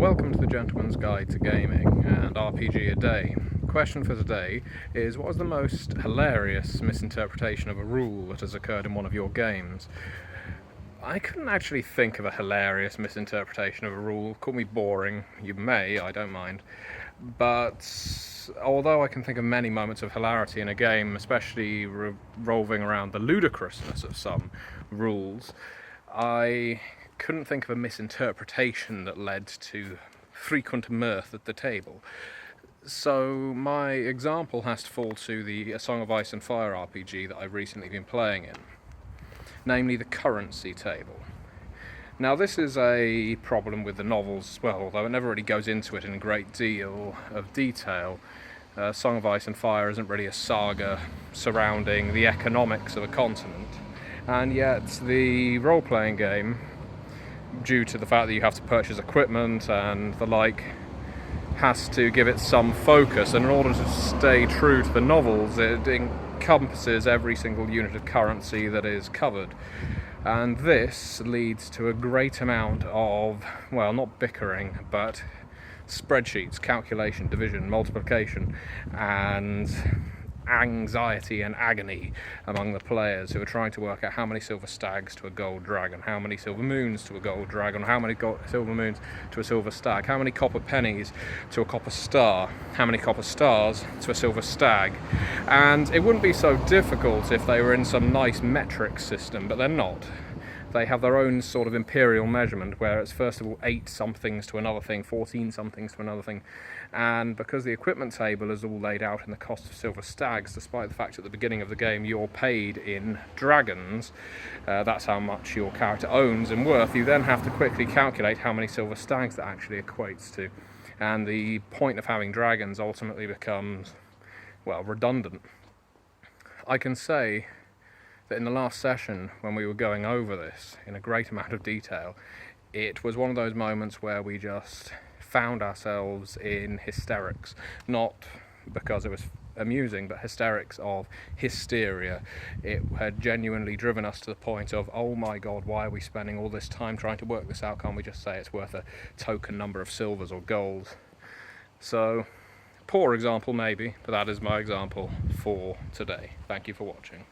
Welcome to the Gentleman's Guide to Gaming and RPG a Day. The question for today is, what was the most hilarious misinterpretation of a rule that has occurred in one of your games? I couldn't actually think of a hilarious misinterpretation of a rule. Call me boring, you may, I don't mind. But although I can think of many moments of hilarity in a game, especially revolving around the ludicrousness of some rules, I couldn't think of a misinterpretation that led to frequent mirth at the table. So my example has to fall to the A Song of Ice and Fire RPG that I've recently been playing in, namely the currency table. Now this is a problem with the novels as well, although it never really goes into it in a great deal of detail. Song of Ice and Fire isn't really a saga surrounding the economics of a continent, and yet the role-playing game, due to the fact that you have to purchase equipment and the like, has to give it some focus, and in order to stay true to the novels, it encompasses every single unit of currency that is covered. And this leads to a great amount of, well, not bickering, but spreadsheets, calculation, division, multiplication, and anxiety and agony among the players who are trying to work out how many silver stags to a gold dragon, how many silver moons to a gold dragon, how many silver moons to a silver stag, how many copper pennies to a copper star, how many copper stars to a silver stag. And it wouldn't be so difficult if they were in some nice metric system, but they're not. They have their own sort of imperial measurement, where it's first of all 8 somethings to another thing, 14 somethings to another thing, and because the equipment table is all laid out in the cost of silver stags, despite the fact at the beginning of the game you're paid in dragons, that's how much your character owns and worth, you then have to quickly calculate how many silver stags that actually equates to, and the point of having dragons ultimately becomes, well, redundant. I can say that in the last session, when we were going over this in a great amount of detail, it was one of those moments where we just found ourselves in hysterics, not because it was amusing, but hysterics of hysteria. It had genuinely driven us to the point of, oh my god, why are we spending all this time trying to work this out? Can't we just say it's worth a token number of silvers or golds? So, poor example maybe, but that is my example for today. Thank you for watching.